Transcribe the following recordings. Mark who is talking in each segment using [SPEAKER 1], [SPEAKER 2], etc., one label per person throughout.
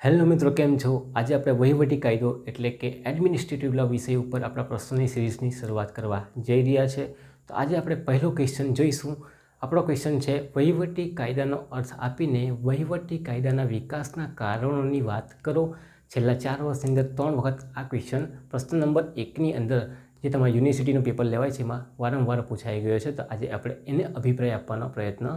[SPEAKER 1] Hello મિત્રો, કેમ છો? આજે આપણે વહીવટી કાયદો એટલે કે એડમિનિસ્ટ્રેટિવ લો વિષય ઉપર આપણા પ્રશ્નોની સિરીઝની શરૂઆત કરવા જઈ રહ્યા છે. તો આજે આપણે પહેલો ક્વેશ્ચન જોઈશું. આપણો ક્વેશ્ચન છે, વહીવટી કાયદાનો અર્થ આપીને વહીવટી કાયદાના વિકાસના કારણોની વાત કરો. છેલ્લા 4 વર્ષની અંદર 3 વખત આ ક્વેશ્ચન પ્રશ્ન નંબર 1ની અંદર જે તમારા યુનિવર્સિટીનું પેપર લેવાય છે એમાં વારંવાર પૂછાઈ ગયો છે. તો આજે આપણે એને અભિપ્રાય આપવાનો પ્રયત્ન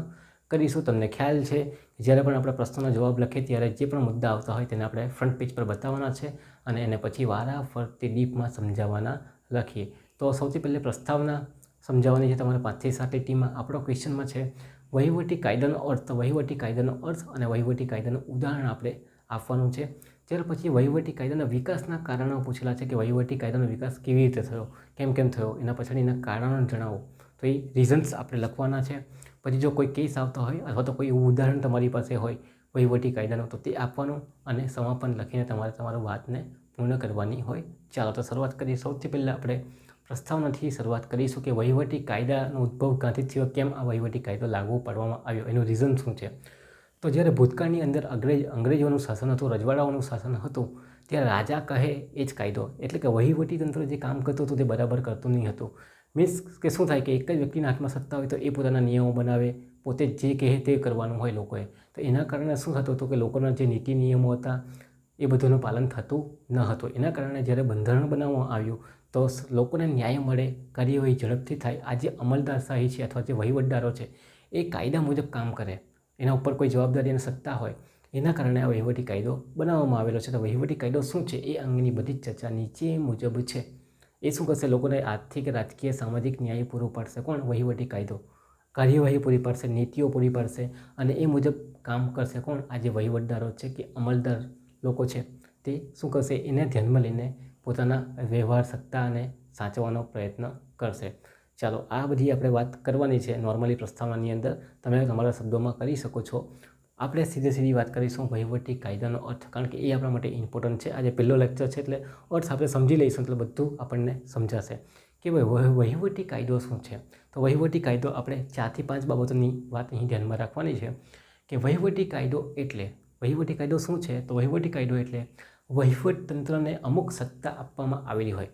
[SPEAKER 1] કરીશું. તમને ખ્યાલ છે જ્યારે પણ આપણે પ્રશ્નનો જવાબ લખીએ ત્યારે જે પણ મુદ્દા આવતા હોય તેને આપણે ફ્રન્ટ પેજ પર બતાવવાના છે અને એને પછી વારાફરતી ડીપમાં સમજાવવાના લખીએ. તો સૌથી પહેલાં પ્રસ્તાવના સમજાવવાની છે તમારે 5 થી 7 લીટીમાં. આપણો ક્વેશ્ચનમાં છે વહીવટી કાયદાનો અર્થ. વહીવટી કાયદાનો અર્થ અને વહીવટી કાયદાનું ઉદાહરણ આપણે આપવાનું છે. ત્યાર પછી વહીવટી કાયદાના વિકાસના કારણો પૂછેલા છે કે વહીવટી કાયદાનો વિકાસ કેવી રીતે થયો, કેમ થયો, એના પાછળના કારણો જણાવો. તો એ રીઝન્સ આપણે લખવાના છે. પછી જો કોઈ કેસ આવતા હોય અથવા તો કોઈ એવું ઉદાહરણ તમારી પાસે હોય વહીવટી કાયદાનું તો તે આપવાનું અને સમાપન લખીને તમારું વાતને પૂર્ણ કરવાની હોય. ચાલો તો શરૂઆત કરીએ. સૌથી પહેલાં આપણે પ્રસ્તાવનાથી શરૂઆત કરીશું કે વહીવટી કાયદાનો ઉદ્ભવ ક્યાંથી થયો, કેમ આ વહીવટી કાયદો લાગુ પાડવામાં આવ્યો, એનું રીઝન શું છે. તો જ્યારે ભૂતકાળની અંદર અંગ્રેજોનું શાસન હતું, રજવાડાઓનું શાસન હતું, ત્યારે રાજા કહે એ જ કાયદો, એટલે કે વહીવટી તંત્ર જે કામ કરતું હતું તે બરાબર કરતું નહીં હતું. મીન્સ કે શું થાય કે એક જ વ્યક્તિના હાથમાં સત્તા હોય તો એ પોતાના નિયમો બનાવે, પોતે જે કહે તે કરવાનું હોય લોકોએ. તો એના કારણે શું થતું હતું કે લોકોના જે નીતિ નિયમો હતા એ બધુંનું પાલન થતું ન હતું. એના કારણે જ્યારે બંધારણ બનાવવામાં આવ્યું તો લોકોને ન્યાય મળે, કાર્યવાહી ઝડપથી થાય. આ જે અમલદારશાહી છે અથવા જે વહીવટદારો છે એ કાયદા મુજબ કામ કરે, એના ઉપર કોઈ જવાબદારી અને સત્તા હોય, એના કારણે આ વહીવટી કાયદો બનાવવામાં આવેલો છે. તો વહીવટી કાયદો શું છે એ અંગેની બધી જ ચર્ચા નીચે મુજબ છે. એ શું કરશે? લોકોને આર્થિક, રાજકીય, સામાજિક ન્યાય પૂરો પાડશે. કોણ? વહીવટી કાયદો. કાર્યવાહી પૂરી પાડશે, નીતિઓ પૂરી પાડશે અને એ મુજબ કામ કરશે. કોણ? આ જે વહીવટદારો છે કે અમલદાર લોકો છે તે શું કરશે? એને ધ્યાનમાં લઈને પોતાના વ્યવહાર, સત્તા અને સાચવવાનો પ્રયત્ન કરશે. ચાલો, આ બધી આપણે વાત કરવાની છે નોર્મલી પ્રસ્તાવનાની અંદર. તમે તમારા શબ્દોમાં કરી શકો છો. આપણે સીધી વાત કરીશું વહીવટી કાયદાનો અર્થ, કારણ કે એ આપણા માટે ઇમ્પોર્ટન્ટ છે. આજે પહેલો લેક્ચર છે એટલે અર્થ આપણે સમજી લઈશું એટલે બધું આપણને સમજાશે કે ભાઈ વહીવટી કાયદો શું છે. તો વહીવટી કાયદો આપણે 4 થી 5 બાબતોની વાત અહીં ધ્યાનમાં રાખવાની છે કે વહીવટી કાયદો શું છે. તો વહીવટી કાયદો એટલે વહીવટતંત્રને અમુક સત્તા આપવામાં આવેલી હોય.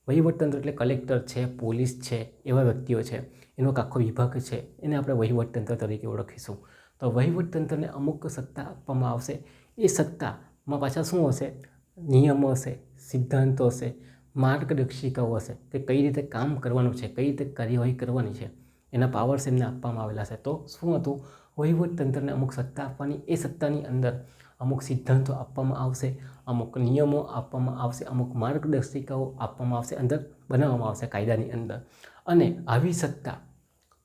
[SPEAKER 1] વહીવટતંત્ર એટલે કલેક્ટર છે, પોલીસ છે, એવા વ્યક્તિઓ છે, એનો આખો વિભાગ છે, એને આપણે વહીવટતંત્ર તરીકે ઓળખીશું. તો વહીવટતંત્રને અમુક સત્તા આપવામાં આવશે. એ સત્તામાં પાછા શું હશે? નિયમો હશે, સિદ્ધાંતો હશે, માર્ગદર્શિકાઓ હશે કે કઈ રીતે કામ કરવાનું છે, કઈ રીતે કાર્યવાહી કરવાની છે, એના પાવર્સ એમને આપવામાં આવેલા છે. તો શું હતું? વહીવટતંત્રને અમુક સત્તા આપવાની. એ સત્તાની અંદર અમુક સિદ્ધાંતો આપવામાં આવશે, અમુક નિયમો આપવામાં આવશે, અમુક માર્ગદર્શિકાઓ આપવામાં આવશે, અંદર બનાવવામાં આવશે કાયદાની અંદર. અને આવી સત્તા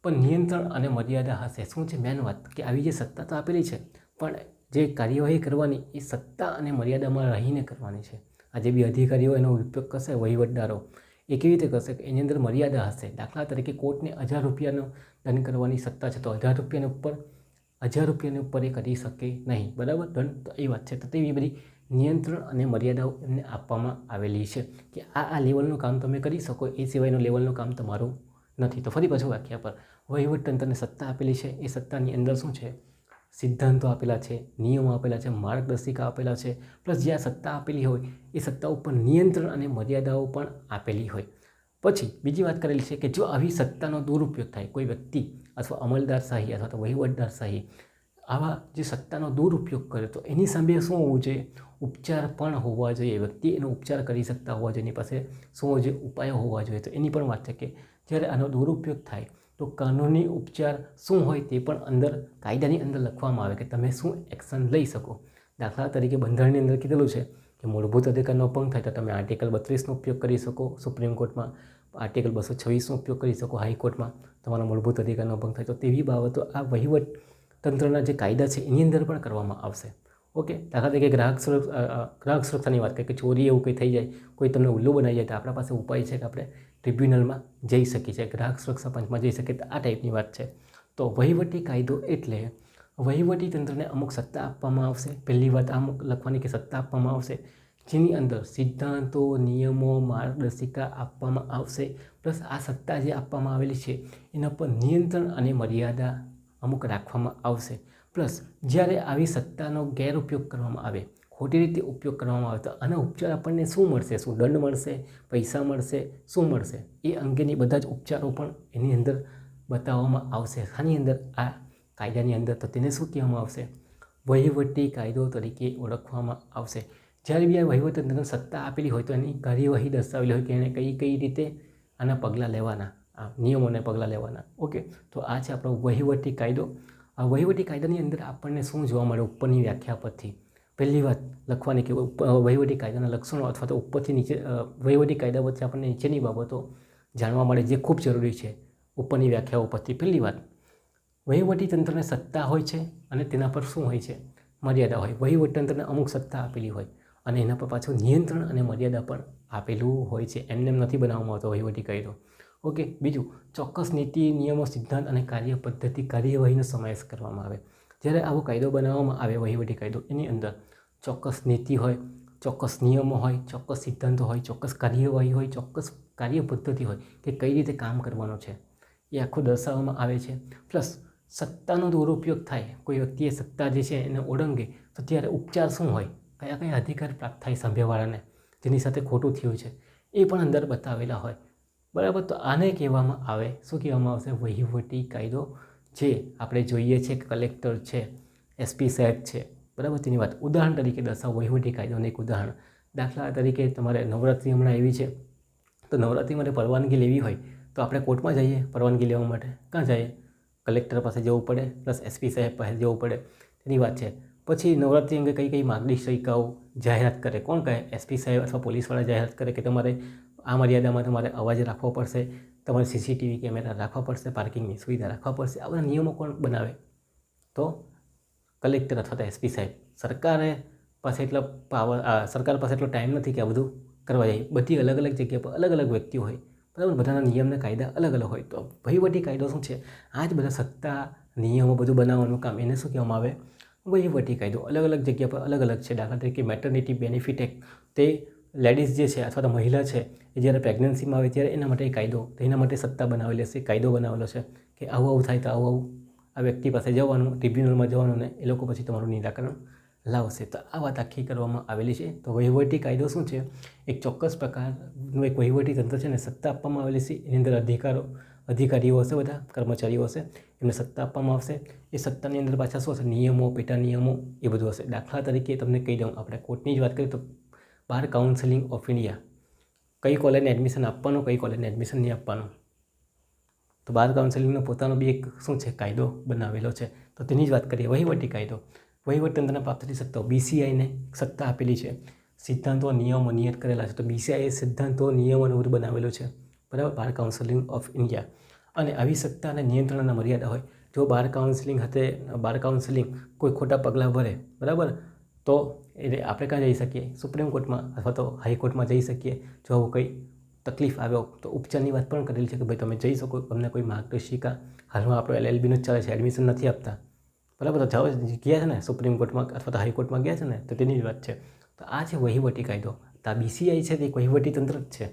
[SPEAKER 1] પણ નિયંત્રણ અને મર્યાદા હશે. શું છે મેન વાત? કે આવી જે સત્તા તો આપેલી છે પણ જે કાર્યવાહી કરવાની એ સત્તા અને મર્યાદામાં રહીને કરવાની છે. આ જે બી અધિકારીઓ એનો ઉપયોગ કરશે, વહીવટદારો, એ કેવી રીતે કરશે? એની અંદર મર્યાદા હશે. દાખલા તરીકે કોર્ટને 1000 રૂપિયાનો દંડ કરવાની સત્તા છે તો 1000 રૂપિયાની ઉપર એ કરી શકે નહીં. બરાબર? દંડ તો એ વાત છે. તો તેવી બધી નિયંત્રણ અને મર્યાદાઓ એમને આપવામાં આવેલી છે કે આ લેવલનું કામ તમે કરી શકો, એ સિવાયનું લેવલનું કામ તમારું નથી. તો ફરી પાછું વ્યાખ્યા પર વહીવટતંત્રને સત્તા આપેલી છે. એ સત્તાની અંદર શું છે? સિદ્ધાંતો આપેલા છે, નિયમો આપેલા છે, માર્ગદર્શિકા આપેલા છે, પ્લસ જે આ સત્તા આપેલી હોય એ સત્તા ઉપર નિયંત્રણ અને મર્યાદાઓ પણ આપેલી હોય. પછી બીજી વાત કરેલી છે કે જો આવી સત્તાનો દુરુપયોગ થાય, કોઈ વ્યક્તિ અથવા અમલદારશાહી અથવા તો વહીવટદારશાહી આવા જે સત્તાનો દુરુપયોગ કરે તો એની સામે શું હોવું જોઈએ? ઉપચાર પણ હોવા જોઈએ. વ્યક્તિ એનો ઉપચાર કરી શકતા હોવા જોઈએ. એની પાસે શું હોવા જોઈએ? ઉપાયો હોવા જોઈએ. તો એની પણ વાત છે કે જ્યારે આનો દુરુપયોગ થાય તો કાનૂની ઉપચાર શું હોય તે પણ અંદર કાયદાની અંદર લખવામાં આવે કે તમે શું એક્શન લઈ શકો. દાખલા તરીકે બંધારણની અંદર કીધેલું છે કે મૂળભૂત અધિકારનો ભંગ થાય તો તમે આર્ટિકલ 32નો ઉપયોગ કરી શકો સુપ્રીમ કોર્ટમાં, આર્ટિકલ 226નો ઉપયોગ કરી શકો હાઈકોર્ટમાં, તમારા મૂળભૂત અધિકારનો ભંગ થાય. તો તેવી બાબતો આ વહીવટ તંત્રના જે કાયદા છે એની અંદર પણ કરવામાં આવશે. ઓકે, દાખલા તરીકે ગ્રાહક સુરક્ષાની વાત કરીએ કે ચોરી એવું કંઈ થઈ જાય, કોઈ તમને ઉલ્લુ બનાવી જાય તો આપણા પાસે ઉપાય છે કે આપણે ટ્રિબ્યુનલમાં જઈ શકીએ છીએ, ગ્રાહક સુરક્ષા પંચમાં જઈ શકીએ. આ ટાઈપની વાત છે. તો વહીવટી કાયદો એટલે વહીવટી તંત્રને અમુક સત્તા આપવામાં આવશે. પહેલી વાત અમુક લખવાની કે સત્તા આપવામાં આવશે જેની અંદર સિદ્ધાંતો, નિયમો, માર્ગદર્શિકા આપવામાં આવશે. પ્લસ આ સત્તા જે આપવામાં આવેલી છે એના પર નિયંત્રણ અને મર્યાદા અમુક રાખવામાં આવશે. પ્લસ જ્યારે આવી સત્તાનો ગેરઉપયોગ કરવામાં આવે, ખોટી રીતે ઉપયોગ કરવામાં આવે તો આના ઉપચાર આપણને શું મળશે, શું દંડ મળશે, પૈસા મળશે, શું મળશે, એ અંગેની બધા જ ઉપચારો પણ એની અંદર બતાવવામાં આવશે. આની અંદર આ કાયદાની અંદર તો તેને શું કહેવામાં આવશે, વહીવટી કાયદો તરીકે ઓળખવામાં આવશે. જ્યારે બી આ વહીવટીતંત્રને સત્તા આપેલી હોય તો એની કાર્યવાહી દર્શાવેલી હોય કે એને કઈ રીતે આના પગલાં લેવાના, આ નિયમોને પગલાં લેવાના. ઓકે, તો આ છે આપણો વહીવટી કાયદો. આ વહીવટી કાયદાની અંદર આપણને શું જોવા મળે ઉપરની વ્યાખ્યા પરથી. પહેલી વાત લખવાની કે વહીવટી કાયદાના લક્ષણો અથવા તો ઉપરથી નીચે વહીવટી કાયદા વચ્ચે આપણને નીચેની બાબતો જાણવા મળે જે ખૂબ જરૂરી છે ઉપરની વ્યાખ્યાઓ પરથી. પહેલી વાત, વહીવટીતંત્રને સત્તા હોય છે અને તેના પર શું હોય છે, મર્યાદા હોય. વહીવટીતંત્રને અમુક સત્તા આપેલી હોય અને એના પર પાછું નિયંત્રણ અને મર્યાદા પણ આપેલું હોય છે. એમને નથી બનાવવામાં આવતો વહીવટી કાયદો. ઓકે, બીજું, ચોક્કસ નીતિ, નિયમો, સિદ્ધાંત અને કાર્ય પદ્ધતિ, કાર્યવાહીનો સમાવેશ કરવામાં આવે. જ્યારે આવો કાયદો બનાવવામાં આવે વહીવટી કાયદો, એની અંદર ચોક્કસ નીતિ હોય, ચોક્કસ નિયમો હોય, ચોક્કસ સિદ્ધાંતો હોય, ચોક્કસ કાર્યવાહી હોય, ચોક્કસ કાર્ય પદ્ધતિ હોય કે કઈ રીતે કામ કરવાનું છે એ આખું દર્શાવવામાં આવે છે. પ્લસ સત્તાનો દુરુપયોગ થાય, કોઈ વ્યક્તિએ સત્તા જે છે એને ઓળંગે તો ત્યારે ઉપચાર શું હોય, કયા કયા અધિકાર પ્રાપ્ત થાય સામેવાળાને જેની સાથે ખોટું થયું છે એ પણ અંદર બતાવેલા હોય. બરાબર, તો આને કહેવામાં આવે, શું કહેવામાં આવશે, વહીવટી કાયદો. જે આપણે જોઈએ છે કે કલેક્ટર છે, SP સાહેબ છે, બરાબર, તેની વાત ઉદાહરણ તરીકે દર્શાવો વહીવટી કાયદોનું એક ઉદાહરણ. દાખલા તરીકે તમારે નવરાત્રિ હમણાં એવી છે તો નવરાત્રિ માટે પરવાનગી લેવી હોય તો આપણે કોર્ટમાં જઈએ પરવાનગી લેવા માટે. ક્યાં જઈએ? કલેક્ટર પાસે જવું પડે, પ્લસ SP સાહેબ પાસે જવું પડે. તેની વાત છે. પછી નવરાત્રિ અંગે કઈ માર્ગદર્શિકાઓ જાહેરાત કરે, કોણ કહે? SP સાહેબ અથવા પોલીસવાળા જાહેરાત કરે કે તમારે આ મર્યાદામાં તમારે અવાજ રાખવો પડશે, તમારે CCTV કેમેરા રાખવા પડશે, પાર્કિંગની સુવિધા રાખવા પડશે. આ બધા નિયમો કોણ બનાવે? તો કલેક્ટર અથવા તો SP સાહેબ. સરકાર પાસે એટલો ટાઈમ નથી કે આ બધું કરવા જાય. બધી અલગ અલગ જગ્યા પર અલગ અલગ વ્યક્તિઓ હોય, બરાબર, બધાના નિયમના કાયદા અલગ અલગ હોય. તો વહીવટી કાયદો શું છે? આ જ બધા સત્તા, નિયમો બધું બનાવવાનું કામ, એને શું કહેવામાં આવે? વહીવટી કાયદો. અલગ અલગ જગ્યા પર અલગ અલગ છે. દાખલા તરીકે મેટર્નિટી બેનિફિટ એક્ટ, તે લેડીઝ જે છે અથવા તો મહિલા છે એ જ્યારે પ્રેગ્નન્સીમાં આવે ત્યારે એના માટે કાયદો, તો એના માટે સત્તા બનાવેલી હશે, કાયદો બનાવેલો છે કે આવું થાય તો આવું આ વ્યક્તિ પાસે જવાનું, ટ્રિબ્યુનલમાં જવાનું ને એ લોકો પછી તમારું નિરાકરણ લાવશે. તો આ વાત આખી કરવામાં આવેલી છે. તો વહીવટી કાયદો શું છે? એક ચોક્કસ પ્રકારનું એક વહીવટી તંત્ર છે ને સત્તા આપવામાં આવેલી છે. એની અંદર અધિકારીઓ હશે, બધા કર્મચારીઓ હશે, એમને સત્તા આપવામાં આવશે. એ સત્તાની અંદર પાછા શું હશે? નિયમો, પેટા નિયમો એ બધું હશે. દાખલા તરીકે તમને કહી દઉં, આપણે કોર્ટની જ વાત કરીએ તો બાર કાઉન્સિલિંગ ઓફ ઇન્ડિયા, કઈ કોલેજને એડમિશન આપવાનું, કઈ કોલેજને એડમિશન નહીં આપવાનું, તો બાર કાઉન્સિલિંગનો પોતાનો બી એક શું છે? કાયદો બનાવેલો છે. તો તેની જ વાત કરીએ, વહીવટી કાયદો. વહીવટીતંત્રના પ્રાપ્ત થતી સત્તાઓ, BCIને સત્તા આપેલી છે, સિદ્ધાંતો, નિયમો નિયત કરેલા છે. તો BCI સિદ્ધાંતો, નિયમો બધું બનાવેલું છે, બરાબર, બાર કાઉન્સિલિંગ ઓફ ઇન્ડિયા. અને આવી સત્તા અને નિયંત્રણના મર્યાદા હોય. જો બાર કાઉન્સિલિંગ કોઈ ખોટા પગલાં ભરે, બરાબર, તો એટલે આપણે ક્યાં જઈ શકીએ? સુપ્રીમ કોર્ટમાં અથવા તો હાઈકોર્ટમાં જઈ શકીએ. જો આવું કંઈ તકલીફ આવ્યો તો ઉપચારની વાત પણ કરેલી છે કે ભાઈ તમે જઈ શકો, તમને કોઈ માર્ગદર્શિકા, હાલમાં આપણો LLBનું જ ચાલે છે, એડમિશન નથી આપતા, બરાબર, તો જાઓ, ગયા છે ને સુપ્રીમ કોર્ટમાં અથવા તો હાઈકોર્ટમાં ગયા છે ને, તો તેની જ વાત છે. તો આ છે વહીવટી કાયદો. તો આ BCI છે તે એક વહીવટી તંત્ર જ છે,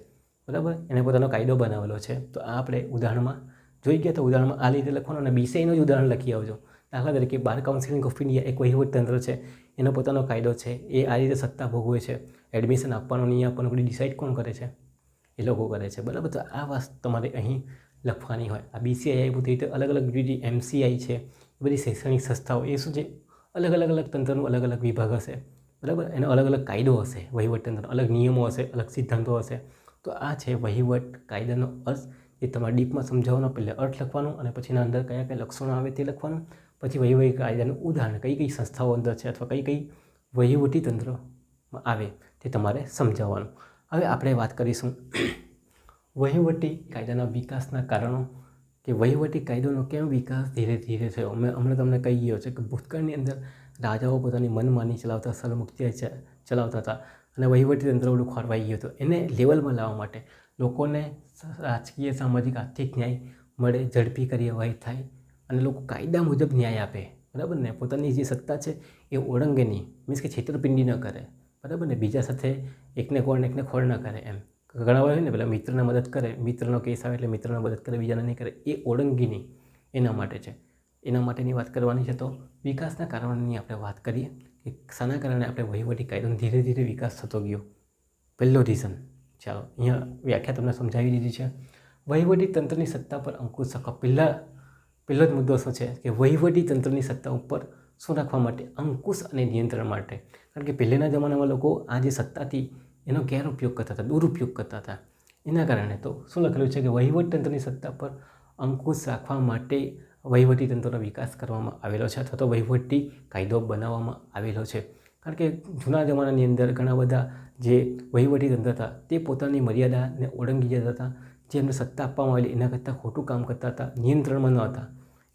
[SPEAKER 1] બરાબર, એને પોતાનો કાયદો બનાવેલો છે. તો આ આપણે ઉદાહરણમાં જોઈ ગયા. તો ઉદાહરણમાં આ રીતે લખવાનું અને BCIનું જ ઉદાહરણ લખી આવજો. દાખલા તરીકે બાર કાઉન્સિલિંગ ઓફ ઇન્ડિયા એક વહીવટી તંત્ર છે, એનો પોતાનો કાયદો છે, એ આ રીતે સત્તા ભોગવે છે. એડમિશન આપવાનું, નહીં આપવાનું બધું ડિસાઇડ કોણ કરે છે? એ લોકો કરે છે, બરાબર. તો આ વાત તમારે અહીં લખવાની હોય. આ BCI એ બધી રીતે અલગ અલગ બીજી MCI છે, બધી શૈક્ષણિક સંસ્થાઓ, એ શું છે? અલગ અલગ તંત્રનું અલગ અલગ વિભાગ હશે, બરાબર, એનો અલગ અલગ કાયદો હશે, વહીવટીતંત્ર અલગ નિયમો હશે, અલગ સિદ્ધાંતો હશે. તો આ છે વહીવટ કાયદાનો અર્થ. એ તમારે ડીપમાં સમજાવવાનો, પહેલાં અર્થ લખવાનું અને પછીના અંદર કયા કયા લક્ષણો આવે તે લખવાનું. પછી વહીવટી કાયદાનું ઉદાહરણ, કઈ કઈ સંસ્થાઓ અંદર છે અથવા કઈ વહીવટી તંત્રમાં આવે તે તમારે સમજાવવાનું. હવે આપણે વાત કરીશું વહીવટી કાયદાના વિકાસના કારણો, કે વહીવટી કાયદાનો કેમ વિકાસ ધીરે ધીરે થયો. મેં હમણાં તમને કહી ગયો છે કે ભૂતકાળની અંદર રાજાઓ પોતાની મનમાની ચલાવતા, સરમુખત્યાર ચલાવતા હતા અને વહીવટી તંત્ર બધું ખોરવાઈ ગયું હતું. એને લેવલમાં લાવવા માટે લોકોને રાજકીય, સામાજિક, આર્થિક ન્યાય મળે, ઝડપી કાર્યવાહી થાય અને લોકો કાયદા મુજબ ન્યાય આપે, બરાબર ને. પોતાની જે સત્તા છે એ ઓળંગે નહીં, મીન્સ કે છેતરપિંડી ન કરે, બરાબર ને. બીજા સાથે એકને ખોળ ન કરે. એમ ઘણા હોય ને, પેલા મિત્રને મદદ કરે, મિત્રનો કેસ આવે એટલે મિત્રને મદદ કરે, બીજાને નહીં કરે, એ ઓળંગી નહીં. એના માટે છે, એના માટેની વાત કરવાની છે. તો વિકાસના કારણોની આપણે વાત કરીએ કે શાના કારણે આપણે વહીવટી કાયદોનો ધીરે ધીરે વિકાસ થતો ગયો. પહેલો રીઝન, ચાલો અહીંયા વ્યાખ્યા તમને સમજાવી દીધી છે. વહીવટી તંત્રની સત્તા પર અંકુશ રાખવા. પહેલો જ મુદ્દો શું છે કે વહીવટી તંત્રની સત્તા ઉપર શું રાખવા માટે? અંકુશ અને નિયંત્રણ માટે. કારણ કે પહેલાંના જમાનામાં લોકો આ જે સત્તા હતી એનો ગેરઉપયોગ કરતા હતા, દુરુપયોગ કરતા હતા. એના કારણે તો શું લખેલું છે કે વહીવટતંત્રની સત્તા પર અંકુશ રાખવા માટે વહીવટી તંત્રનો વિકાસ કરવામાં આવેલો છે અથવા તો વહીવટી કાયદો બનાવવામાં આવેલો છે. કારણ કે જૂના જમાનાની અંદર ઘણા બધા જે વહીવટી તંત્ર હતા તે પોતાની મર્યાદાને ઓળંગી જતા હતા. જે એમને સત્તા આપવામાં આવેલી એના કરતાં ખોટું કામ કરતા હતા, નિયંત્રણમાં ન હતા.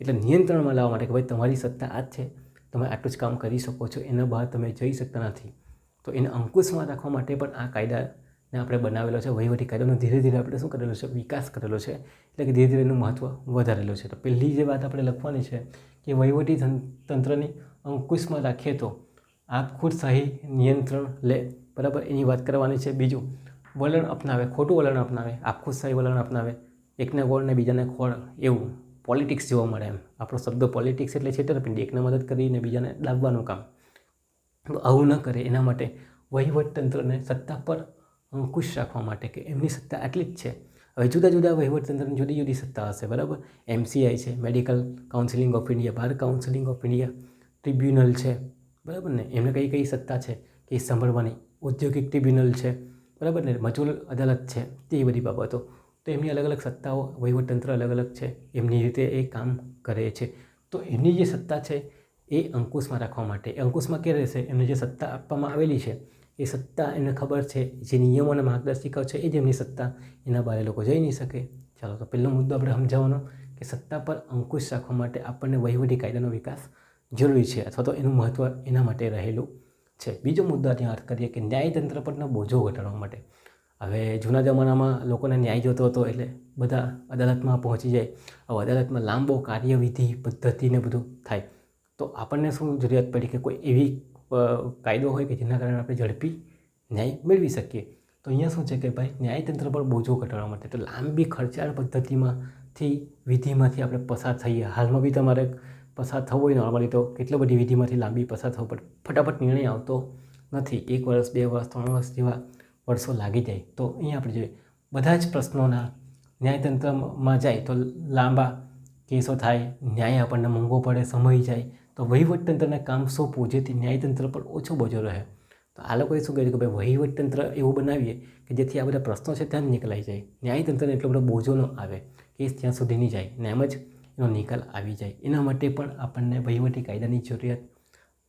[SPEAKER 1] એટલે નિયંત્રણમાં લાવવા માટે કે ભાઈ તમારી સત્તા આ જ છે, તમે આટલું જ કામ કરી શકો છો, એના બહાર તમે જઈ શકતા નથી. તો એને અંકુશમાં રાખવા માટે પણ આ કાયદાને આપણે બનાવેલો છે. વહીવટી કાયદાનો ધીરે ધીરે આપણે શું કરેલો છે? વિકાસ કરેલો છે. એટલે કે ધીરે ધીરે એનું મહત્ત્વ વધારેલું છે. તો પહેલી જે વાત આપણે લખવાની છે કે વહીવટી તંત્રની અંકુશમાં રાખીએ તો આખુશાહી નિયંત્રણ લે, બરાબર, એની વાત કરવાની છે. બીજું, વલણ અપનાવે, ખોટું વલણ અપનાવે, આખુશાહી વલણ અપનાવે, એકને ગોળ ને બીજાને ખોળ, એવું પોલિટિક્સ જોવા મળે. એમ આપણો શબ્દ પોલિટિક્સ એટલે છેતરપિંડી, એકને મદદ કરીને બીજાને લાવવાનું કામ. તો આવું ન કરે એના માટે વહીવટતંત્રને સત્તા પર અંકુશ રાખવા માટે કે એમની સત્તા આટલી જ છે. હવે જુદા જુદા વહીવટતંત્રની જુદી જુદી સત્તા હશે, બરાબર. MCI છે, medical counselling of India, bar counselling of India, tribunal છે, બરાબર ને. એમને કઈ કઈ સત્તા છે કે સાંભળવાની, ઔદ્યોગિક ટ્રિબ્યુનલ છે, બરાબર ને, મજૂર અદાલત છે, તે બધી બાબતો. તો એમની અલગ અલગ સત્તાઓ, વહીવટતંત્ર અલગ અલગ છે, એમની રીતે એ કામ કરે છે. તો એમની જે સત્તા છે એ અંકુશમાં રાખવા માટે, અંકુશમાં ક્યાં રહેશે? એમને જે સત્તા આપવામાં આવેલી છે એ સત્તા એમને ખબર છે, જે નિયમો અને માર્ગદર્શિકાઓ છે એ જ એમની સત્તા, એના બહાર લોકો જઈ નહીં શકે. ચાલો, તો પહેલો મુદ્દો આપણે સમજાવવાનો કે સત્તા પર અંકુશ રાખવા માટે આપણને વહીવટી કાયદાનો વિકાસ જરૂરી છે અથવા તો એનું મહત્ત્વ એના માટે રહેલું છે. બીજો મુદ્દો ત્યાં વાત કરીએ કે ન્યાયતંત્ર પરનો બોજો ઘટાડવા માટે. હવે જૂના જમાનામાં લોકોને ન્યાય જોતો હતો એટલે બધા અદાલતમાં પહોંચી જાય. હવે અદાલતમાં લાંબો કાર્યવિધિ પદ્ધતિને બધું થાય. તો આપણને શું જરૂરિયાત પડી કે કોઈ એવી કાયદો હોય કે જેના કારણે આપણે ઝડપી ન્યાય મેળવી શકીએ. તો અહીંયા શું છે કે ભાઈ ન્યાયતંત્ર પર બોજો ઘટાડવા માટે તો લાંબી ખર્ચાળ પદ્ધતિમાંથી વિધિમાંથી આપણે પસાર થઈએ. હાલમાં બી તમારે પસાર થવું હોય નોર્મલી તો કેટલી બધી વિધિમાંથી લાંબી પસાર થવું પડે, ફટાફટ નિર્ણય આવતો નથી. 1 વર્ષ, 2 વર્ષ, 3 વર્ષ જેવા વર્ષો લાગી જાય. તો અહીંયા આપણે જોઈએ બધા જ પ્રશ્નોના ન્યાયતંત્રમાં જાય તો લાંબા કેસો થાય, ન્યાય આપણને મોંઘો પડે, સમય જાય. તો વહીવટતંત્રને કામ સોંપવું જેથી ન્યાયતંત્ર પર ઓછો બોજો રહે. તો આ લોકોએ શું કર્યું કે ભાઈ વહીવટતંત્ર એવું બનાવીએ કે જેથી આ બધા પ્રશ્નો છે ત્યાં જ નીકળાઈ જાય, ન્યાયતંત્રને એટલો બધો બોજો ન આવે, કેસ ત્યાં સુધી નહીં જાય ને એમ જ એનો નિકાલ આવી જાય. એના માટે પણ આપણને વહીવટી કાયદાની જરૂરિયાત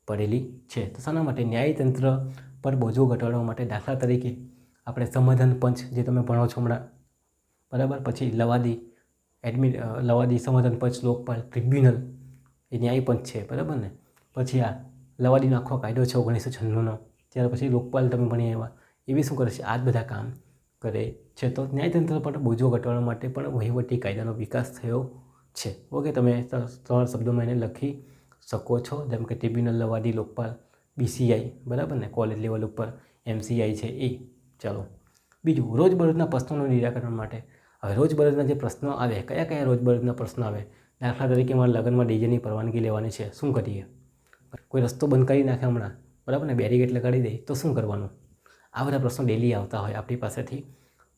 [SPEAKER 1] પડેલી છે. તો શાના માટે? ન્યાયતંત્ર પર બોજો ઘટાડવા માટે. દાખલા તરીકે આપણે સમાધાન પંચ જે તમે ભણો છો હમણાં, બરાબર, પછી લવાદી સમાધાન પંચ, લોકપાલ, ટ્રિબ્યુનલ એ ન્યાય પંચ છે, બરાબર ને. પછી આ લવાદીનો આખો કાયદો છે 1996નો, ત્યાર પછી લોકપાલ તમે ભણી આવ્યા, એવી શું કરે છે? આ જ બધા કામ કરે છે. તો ન્યાયતંત્ર પર બોજો ઘટાડવા માટે પણ વહીવટી કાયદાનો વિકાસ થયો છે. ઓકે, તમે 3 શબ્દોમાં એને લખી શકો છો, જેમ કે ટ્રિબ્યુનલ, લવાદી, લોકપાલ, BCI, બરાબર ને, કોલેજ લેવલ ઉપર MCI છે એ. ચાલો, બીજું, રોજબરોજના પ્રશ્નોનું નિરાકરણ માટે. હવે રોજબરોજના જે પ્રશ્નો આવે, કયા કયા રોજબરોજના પ્રશ્નો આવે? દાખલા તરીકે મારા લગ્નમાં ડીજેની પરવાનગી લેવાની છે, શું કરીએ? કોઈ રસ્તો બંધ કરી નાખે હમણાં, બરાબર ને, બેરીકેડ લગાડી દે તો શું કરવાનું? આ બધા પ્રશ્નો ડેલી આવતા હોય આપણી પાસેથી.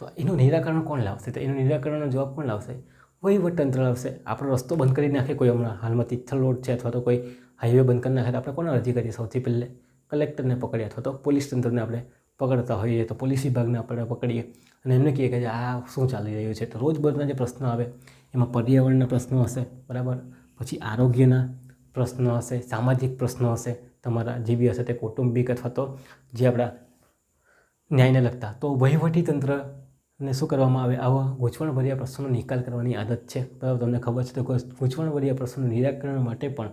[SPEAKER 1] તો એનું નિરાકરણ કોણ લાવશે? તો એનું નિરાકરણનો જવાબ કોણ લાવશે? વહીવટતંત્ર લાવશે. આપણો રસ્તો બંધ કરી નાખે કોઈ, હમણાં હાલમાં તિથલ રોડ છે અથવા તો કોઈ હાઈવે બંધ કરી નાખે તો આપણે કોને અરજી કરીએ? સૌથી પહેલે કલેક્ટરને પકડીએ અથવા તો પોલીસ તંત્રને આપણે પકડતા હોઈએ તો પોલીસ વિભાગને આપણે પકડીએ અને એમને કહીએ કે આ શું ચાલી રહ્યું છે. તો રોજબરોજના જે પ્રશ્નો આવે એમાં પર્યાવરણના પ્રશ્નો હશે, બરાબર, પછી આરોગ્યના પ્રશ્નો હશે, સામાજિક પ્રશ્નો હશે, તમારા જે બી હશે તે કૌટુંબિક અથવા તો જે આપણા ન્યાયને લગતા. તો વહીવટી તંત્રને શું કરવામાં આવે? આવા ગૂંચવણભર્યા પ્રશ્નોનો નિકાલ કરવાની આદત છે, બરાબર. તમને ખબર છે તો ગૂંચવણભર્યા પ્રશ્નોના નિરાકરણ માટે પણ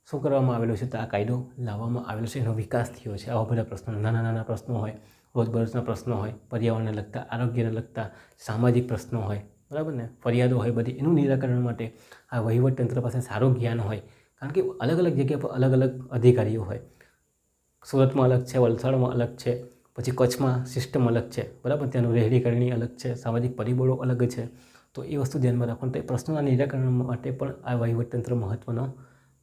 [SPEAKER 1] શું કરવામાં આવેલું છે? તો આ કાયદો લાવવામાં આવેલો છે, એનો વિકાસ થયો છે. આવા બધા પ્રશ્નો, નાના નાના પ્રશ્નો હોય, રોજબરોજના પ્રશ્નો હોય, પર્યાવરણને લગતા, આરોગ્યને લગતા, સામાજિક પ્રશ્નો હોય, બરાબર ને, ફરિયાદો હોય બધી, એનું નિરાકરણ માટે આ વહીવટતંત્ર પાસે સારું જ્ઞાન હોય. કારણ કે અલગ અલગ જગ્યા પર અલગ અલગ અધિકારીઓ હોય. સુરતમાં અલગ છે, વલસાડમાં અલગ છે, પછી કચ્છમાં સિસ્ટમ અલગ છે, બરાબર, ત્યાંનું રહેણીકરણી અલગ છે, સામાજિક પરિબળો અલગ છે. તો એ વસ્તુ ધ્યાનમાં રાખવાનું. તો એ પ્રશ્નોના નિરાકરણ માટે પણ આ વહીવટતંત્ર મહત્ત્વનો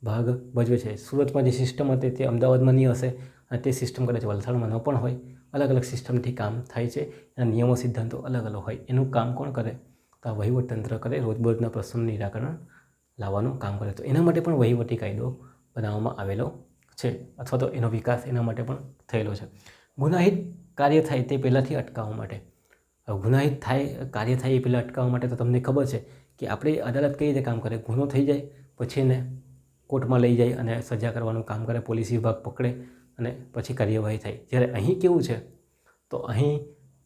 [SPEAKER 1] ભાગ ભજવે છે. સુરતમાં જે સિસ્ટમ હતી તે અમદાવાદમાં નહીં હશે અને તે સિસ્ટમ કદાચ વલસાડમાં ન પણ હોય. અલગ અલગ સિસ્ટમથી કામ થાય છે. એના નિયમો સિદ્ધાંતો અલગ અલગ હોય. એનું કામ કોણ કરે? તો આ વહીવટતંત્ર કરે. રોજબરોજના પ્રશ્નોનું નિરાકરણ લાવવાનું કામ કરે. તો એના માટે પણ વહીવટી કાયદો બનાવવામાં આવેલો છે, અથવા તો એનો વિકાસ એના માટે પણ થયેલો છે. ગુનાહિત કાર્ય થાય તે પહેલાંથી અટકાવવા માટે. ગુનાહિત કાર્ય થાય એ પહેલાં અટકાવવા માટે તો તમને ખબર છે કે આપણી અદાલત કઈ રીતે કામ કરે. ગુનો થઈ જાય પછી એને કોર્ટમાં લઈ જાય અને સજા કરવાનું કામ કરે. પોલીસ વિભાગ પકડે અને પછી કાર્યવાહી થાય. જ્યારે અહીં કેવું છે, તો અહીં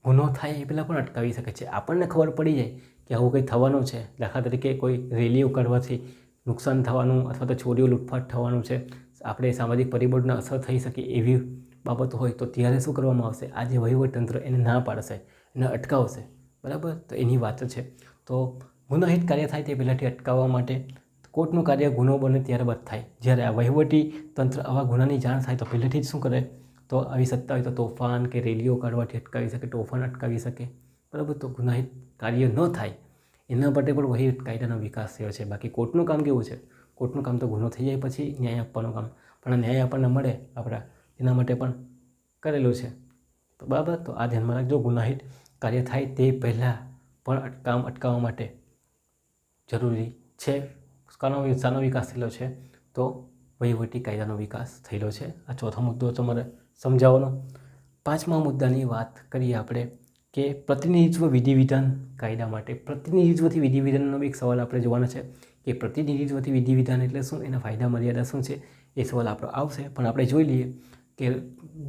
[SPEAKER 1] ગુનો થાય એ પહેલાં પણ અટકાવી શકે છે. આપણને ખબર પડી જાય કે આવું કંઈ થવાનું છે. દાખલા તરીકે કોઈ રેલીઓ કાઢવાથી નુકસાન થવાનું અથવા તો ચોરીઓ લૂંટફાટ થવાનું છે, આપણે સામાજિક પરિબળોને અસર થઈ શકે એવી બાબતો હોય, તો ત્યારે શું કરવામાં આવશે? આ જે વહીવટતંત્ર એને ના પાડશે, એને અટકાવશે. બરાબર? તો એની વાત છે. તો ગુનાહિત કાર્ય થાય તે પહેલાંથી અટકાવવા માટે કોર્ટનું કાર્ય ગુનો બને ત્યારબાદ થાય. જ્યારે આ વહીવટી તંત્ર આવા ગુનાની જાણ થાય તો પહેલેથી જ શું કરે? તો આવી સત્તા હોય તો તોફાન કે રેલીઓ કાઢવાથી અટકાવી શકે, તોફાન અટકાવી શકે. બરાબર? તો ગુનાહિત કાર્ય ન થાય એના માટે પણ વહીવટ કાયદાનો વિકાસ થયો છે. બાકી કોર્ટનું કામ કેવું છે? કોર્ટનું કામ તો ગુનો થઈ જાય પછી ન્યાય આપવાનું કામ, પણ ન્યાય આપણને મળે આપણા એના માટે પણ કરેલું છે. તો બરાબર, તો આ ધ્યાનમાં રાખજો. ગુનાહિત કાર્ય થાય તે પહેલાં પણ કામ અટકાવવા માટે જરૂરી છે. શાનો વિકાસ થયેલો છે? તો વહીવટી કાયદાનો વિકાસ થયેલો છે. આ ચોથો મુદ્દો તમારે સમજાવવાનો. પાંચમા મુદ્દાની વાત કરીએ આપણે કે પ્રતિનિધિત્વ વિધિવિધાન કાયદા માટે. પ્રતિનિધિત્વથી વિધિવિધાનનો એક સવાલ આપણે જોવાનો છે કે પ્રતિનિધિત્વથી વિધિવિધાન એટલે શું, એના ફાયદા મર્યાદા શું છે, એ સવાલ આપણો આવશે. પણ આપણે જોઈ લઈએ કે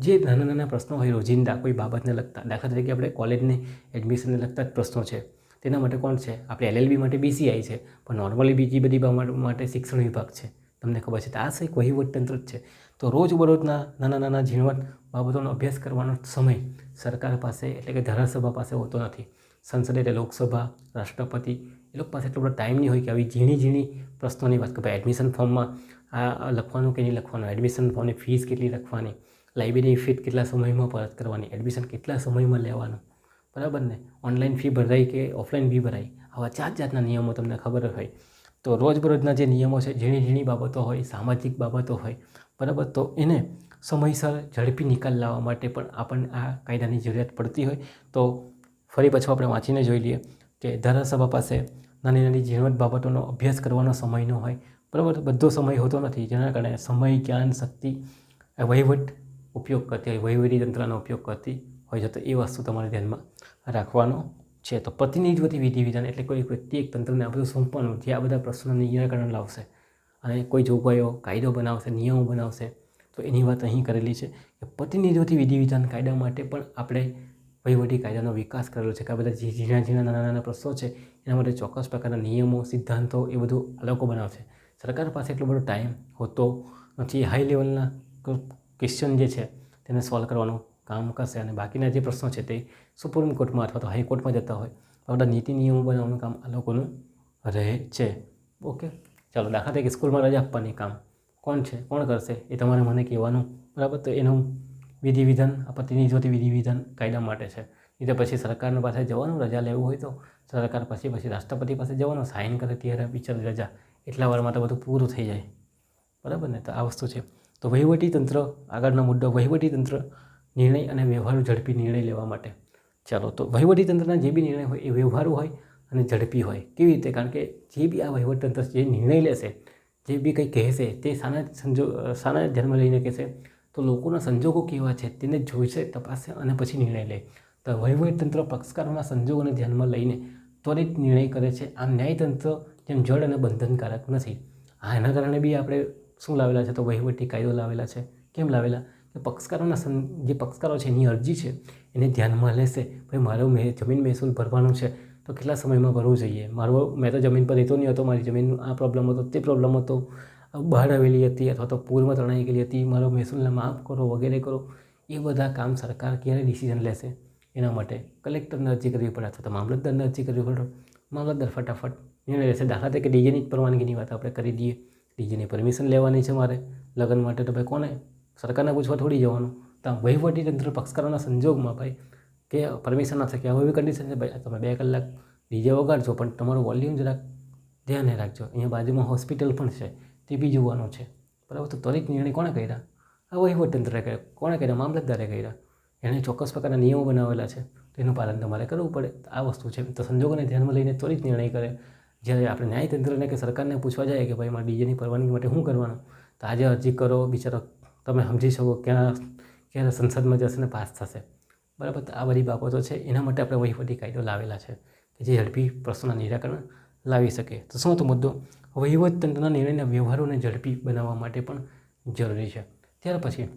[SPEAKER 1] જે નાના નાના પ્રશ્નો હોય રોજિંદા કોઈ બાબતને લગતા, દાખલા તરીકે આપણે કોલેજની એડમિશનને લગતા જ પ્રશ્નો છે, તેના માટે કોણ છે? આપણે LLB માટે BCI છે, પણ નોર્મલી બીજી બધી બાબતો માટે શિક્ષણ વિભાગ છે. તમને ખબર છે. તો આ એક વહીવટતંત્ર જ છે. તો રોજબરોજના નાના નાના ઝીણવટ બાબતોનો અભ્યાસ કરવાનો સમય સરકાર પાસે એટલે કે ધારાસભા પાસે હોતો નથી. સંસદ એટલે લોકસભા, રાષ્ટ્રપતિ એ લોકો પાસે એટલો બધો ટાઈમ નહીં હોય કે આવી ઝીણી પ્રશ્નોની વાત કે ભાઈ એડમિશન ફોર્મમાં આ લખવાનું કે નહીં લખવાનું, એડમિશન ફોર્મની ફીસ કેટલી લખવાની, લાઇબ્રેરી ફી કેટલા સમયમાં પરત કરવાની, એડમિશન કેટલા સમયમાં લેવાનું. બરાબર ને? ઓનલાઈન ફી ભરાય કે ઓફલાઈન ફી ભરાય, આવા જાતના નિયમો તમને ખબર હોય. તો રોજબરોજના જે નિયમો છે, ઝીણી બાબતો હોય, સામાજિક બાબતો હોય, બરાબર, તો એને સમયસર ઝડપી નિકાલ લાવવા માટે પણ આપણને આ કાયદાની જરૂરિયાત પડતી હોય. તો ફરી પાછું આપણે વાંચીને જોઈ લઈએ કે ધારાસભા પાસે નાની ઝીણવટ બાબતોનો અભ્યાસ કરવાનો સમય ન હોય. બરાબર? બધો સમય હોતો નથી, જેના કારણે સમય, જ્ઞાન, શક્તિ વહીવટ ઉપયોગ કરતી હોય, વહીવટી તંત્રનો ઉપયોગ કરતી હોય છે. તો એ વસ્તુ તમારે ધ્યાનમાં રાખવાનો છે. તો પ્રતિનિધિત્વથી વિધિવિધાન એટલે કોઈ વ્યક્તિ એક તંત્રને આ બધું સોંપવાનું જે આ બધા પ્રશ્નોનું નિરાકરણ લાવશે અને કોઈ જોગવાઈઓ કાયદો બનાવશે, નિયમો બનાવશે. તો એની વાત અહીં કરેલી છે કે પ્રતિનિધિત્વથી વિધિવિધાન કાયદા માટે પણ આપણે વહીવટી કાયદાનો વિકાસ કરેલો છે કે આ બધા જે ઝીણા નાના પ્રશ્નો છે એના માટે ચોક્કસ પ્રકારના નિયમો, સિદ્ધાંતો એ બધું આ લોકો બનાવશે. સરકાર પાસે એટલો બધો ટાઈમ હોતો નથી. હાઈ લેવલના ક્વેશ્ચન જે છે તેને સોલ્વ કરવાનું કામ કરશે અને બાકીના જે પ્રશ્નો છે તે સુપ્રીમ કોર્ટમાં અથવા તો હાઈકોર્ટમાં જતા હોય તો બધા નીતિ નિયમો બનાવવાનું કામ આ લોકોનું રહે છે. ઓકે, ચાલો. દાખલા તરીકે સ્કૂલમાં રજા આપવાની કામ કોણ કરશે? એ તમારે મને કહેવાનું. બરાબર? તો એનું વિધિવિધાન આ પ્રતિનિધિત્વથી વિધિવિધાન કાયદા માટે છે. નહીં તો પછી સરકારના પાસે જવાનું, રજા લેવું હોય તો સરકાર પછી રાષ્ટ્રપતિ પાસે જવાનું, સાઇન કરે ત્યારે બિચારી રજા, એટલા વારમાં તો બધું પૂરું થઈ જાય. બરાબર ને? તો આ વસ્તુ છે. તો વહીવટી તંત્ર, આગળનો મુદ્દો વહીવટી તંત્ર નિર્ણય અને વ્યવહારુ ઝડપી નિર્ણય લેવા માટે. ચાલો, તો વહીવટી તંત્રના જે બી નિર્ણય હોય એ વ્યવહારુ હોય અને ઝડપી હોય. કેવી રીતે? કારણ કે જે બી આ વહીવટતંત્ર જે નિર્ણય લેશે, જે બી કંઈ કહેશે તે શાના ધ્યાનમાં લઈને કહેશે? તો લોકોના સંજોગો કેવા છે તેને જોઈશે, તપાસે અને પછી નિર્ણય લે. તો વહીવટતંત્ર પક્ષકારોના સંજોગોને ધ્યાનમાં લઈને ત્વરિત નિર્ણય કરે છે. આમ ન્યાયતંત્ર જેમ જડ અને બંધનકારક નથી. એના કારણે બી આપણે શું લાવેલા છે? તો વહીવટી કાયદો લાવેલા છે. કેમ લાવેલા? કે જે પક્ષકારો છે એની અરજી છે એને ધ્યાનમાં લેશે. ભાઈ મારો જમીન મહેસૂલ ભરવાનું છે તો કેટલા સમયમાં ભરવું જોઈએ? મેં તો જમીન પર રહેતો નહીં હતો, મારી જમીનનો આ પ્રોબ્લેમ હતો, તે પ્રોબ્લેમ હતો, બહાર આવેલી હતી અથવા તો પૂરમાં તણાઈ ગયેલી હતી, મારો મહેસૂલને માફ કરો વગેરે કરો. એ બધા કામ સરકાર ક્યારે ડિસિઝન લેશે? એના માટે કલેક્ટરને અરજી કરવી પડે અથવા તો મામલતદારને અરજી કરવી પડે. મામલતદાર ફટાફટ નિર્ણય લેશે. દાખલા તરીકે ડીજેની જ પરવાનગીની વાત આપણે કરી દઈએ. ડીજેની પરમિશન લેવાની છે મારે લગ્ન માટે, તો ભાઈ કોને? સરકારને પૂછવા થોડી જવાનું. તો વહીવટી તંત્ર પક્ષકારોના સંજોગમાં ભાઈ કે પરમિશન ના શકે, હવે કન્ડિશન છે ભાઈ તમે 2 કલાક ડીજે વગાડજો પણ તમારું વોલ્યુમ જરાક ધ્યાને રાખજો. અહીંયા બાજુમાં હોસ્પિટલ પણ છે, તે બી જોવાનું છે, બરાબર. તો ત્વરિત નિર્ણય કોણે કર્યા? આ વહીવટતંત્રે કર્યા. કોણે કર્યા? મામલતદારે કર્યા. એણે ચોક્કસ પ્રકારના નિયમો બનાવેલા છે, તો એનું પાલન તમારે કરવું પડે. આ વસ્તુ છે. તો સંજોગોને ધ્યાનમાં લઈને ત્વરિત નિર્ણય કરે. જ્યારે આપણે ન્યાયતંત્રને કે સરકારને પૂછવા જાય કે ભાઈ મારે ડીજેની પરવાનગી માટે શું કરવાનું, તો આજે અરજી કરો, બિચારો તમે સમજી શકો ક્યારે સંસદમાં જશે ને પાસ થશે, બરાબર. તો આ બધી બાબતો છે, એના માટે આપણે વહીવટી કાયદો લાવેલા છે કે જે ઝડપી પ્રશ્નોના નિરાકરણ લાવી શકે. તો શું હતો મુદ્દો? વહીવટતંત્રના નિર્ણયના વ્યવહારોને ઝડપી બનાવવા માટે પણ જરૂરી છે. ત્યાર પછી